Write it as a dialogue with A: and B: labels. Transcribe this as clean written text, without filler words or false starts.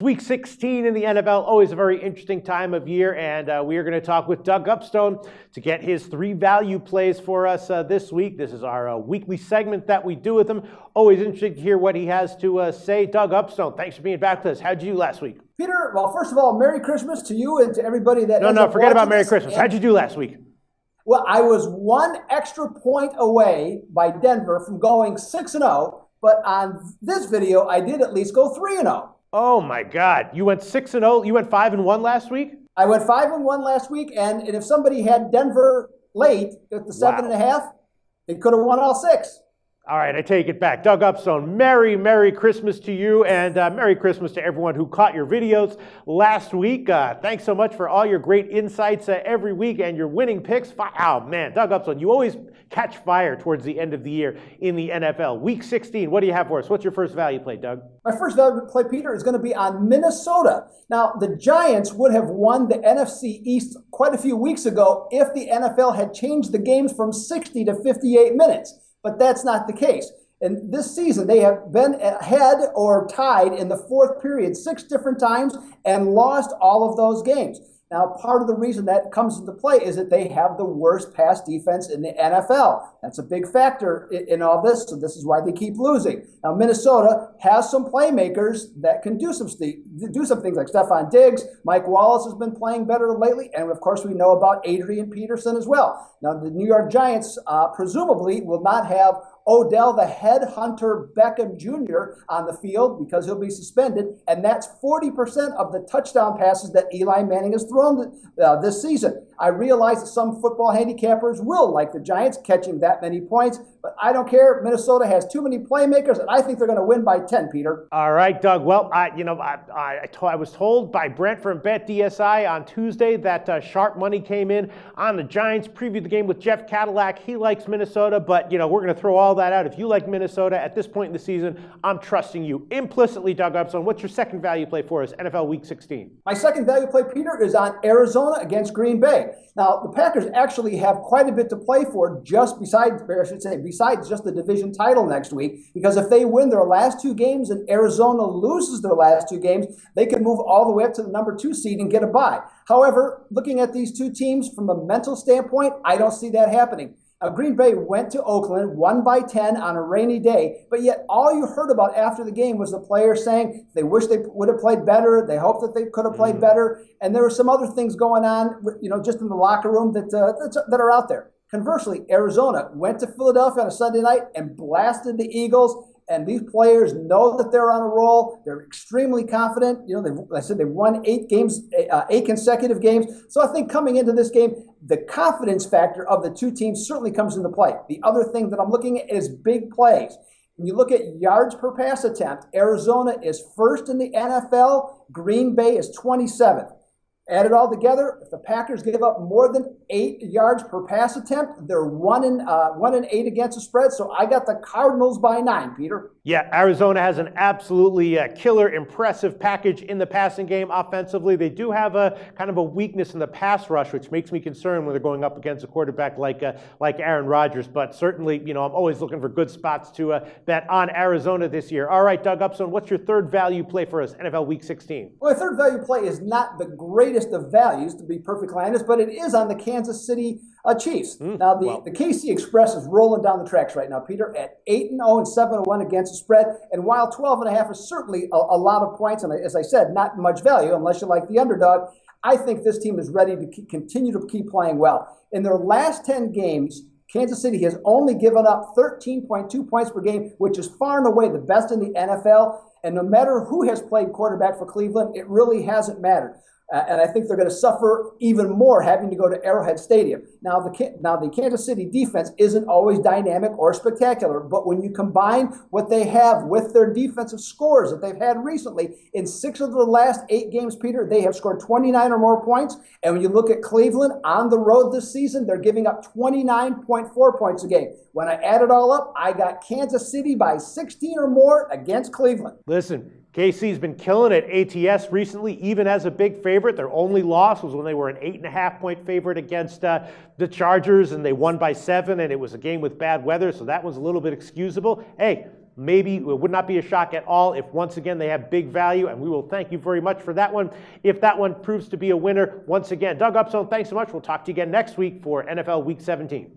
A: Week 16 in the NFL, always a very interesting time of year, and we are going to talk with Doug Upstone to get his 3 value plays for us this week. This is our weekly segment that we do with him. Always interesting to hear what he has to say. Doug Upstone, thanks for being back with us. How'd you do last week?
B: Peter, well, first of all, Merry Christmas to you and to everybody that
A: No, forget about Merry Christmas. How'd you do last week?
B: Well, I was 1 extra point away by Denver from going 6-0, but on this video, I did at least go 3-0.
A: Oh my God, you went 6-0, you went 5-1 last week?
B: I went 5-1 last week, and if somebody had Denver late at the 7.5, they could have won all 6.
A: All right, I take it back. Doug Upstone, Merry Christmas to you, and Merry Christmas to everyone who caught your videos last week. Thanks so much for all your great insights every week and your winning picks. Oh, man, Doug Upstone, you always catch fire towards the end of the year in the NFL. Week 16, what do you have for us? What's your first value play, Doug?
B: My first value play, Peter, is going to be on Minnesota. Now, the Giants would have won the NFC East quite a few weeks ago if the NFL had changed the games from 60 to 58 minutes. But that's not the case. And this season, they have been ahead or tied in the fourth period 6 different times and lost all of those games. Now, part of the reason that comes into play is that they have the worst pass defense in the NFL. That's a big factor in all this, so this is why they keep losing. Now, Minnesota has some playmakers that can do some things like Stephon Diggs. Mike Wallace has been playing better lately, and of course, we know about Adrian Peterson as well. Now, the New York Giants presumably will not have Odell the Headhunter Beckham Jr. on the field because he'll be suspended, and that's 40% of the touchdown passes that Eli Manning has thrown this season. I realize that some football handicappers will like the Giants catching that many points, but I don't care. Minnesota has too many playmakers, and I think they're going to win by 10, Peter.
A: All right, Doug. Well, I was told by Brent from BetDSI on Tuesday that sharp money came in on the Giants. Previewed the game with Jeff Cadillac. He likes Minnesota, but we're going to throw all that out. If you like Minnesota at this point in the season, I'm trusting you implicitly, Doug Upstone. What's your second value play for us, NFL Week 16?
B: My second value play, Peter, is on Arizona against Green Bay. Now, the Packers actually have quite a bit to play for besides just the division title next week, because if they win their last 2 games and Arizona loses their last 2 games, they could move all the way up to the number 2 seed and get a bye. However, looking at these 2 teams from a mental standpoint, I don't see that happening. Green Bay went to Oakland, won by 10 on a rainy day, but yet all you heard about after the game was the players saying they wish they would have played better, they hope that they could have played better, and there were some other things going on, just in the locker room that are out there. Conversely, Arizona went to Philadelphia on a Sunday night and blasted the Eagles. And these players know that they're on a roll. They're extremely confident. They've won 8 consecutive games. So I think coming into this game, the confidence factor of the 2 teams certainly comes into play. The other thing that I'm looking at is big plays. When you look at yards per pass attempt, Arizona is first in the NFL. Green Bay is 27th. Add it all together, if the Packers give up more than 8 yards per pass attempt, they're 1-8 against the spread. So I got the Cardinals by 9, Peter.
A: Yeah, Arizona has an absolutely killer, impressive package in the passing game offensively. They do have a kind of a weakness in the pass rush, which makes me concerned when they're going up against a quarterback like Aaron Rodgers. But certainly, I'm always looking for good spots to bet on Arizona this year. All right, Doug Upstone, what's your third value play for us, NFL Week 16?
B: Well, my third value play is not the greatest of values, to be perfectly honest, but it is on the Kansas City Chiefs. Now, the KC Express is rolling down the tracks right now, Peter, at 8-0 and 7-1 against the spread. And while 12.5 is certainly a lot of points, and as I said, not much value unless you like the underdog, I think this team is ready to continue to keep playing well. In their last 10 games, Kansas City has only given up 13.2 points per game, which is far and away the best in the NFL. And no matter who has played quarterback for Cleveland, it really hasn't mattered. And I think they're going to suffer even more having to go to Arrowhead Stadium. Now, the Kansas City defense isn't always dynamic or spectacular, but when you combine what they have with their defensive scores that they've had recently, in 6 of the last 8 games, Peter, they have scored 29 or more points. And when you look at Cleveland on the road this season, they're giving up 29.4 points a game. When I add it all up, I got Kansas City by 16 or more against Cleveland.
A: Listen, KC's been killing it at ATS recently, even as a big favorite. Their only loss was when they were an 8.5-point favorite against the Chargers, and they won by 7, and it was a game with bad weather, so that was a little bit excusable. Hey, maybe it would not be a shock at all if once again they have big value, and we will thank you very much for that one. If that one proves to be a winner, once again, Doug Upstone, thanks so much. We'll talk to you again next week for NFL Week 17.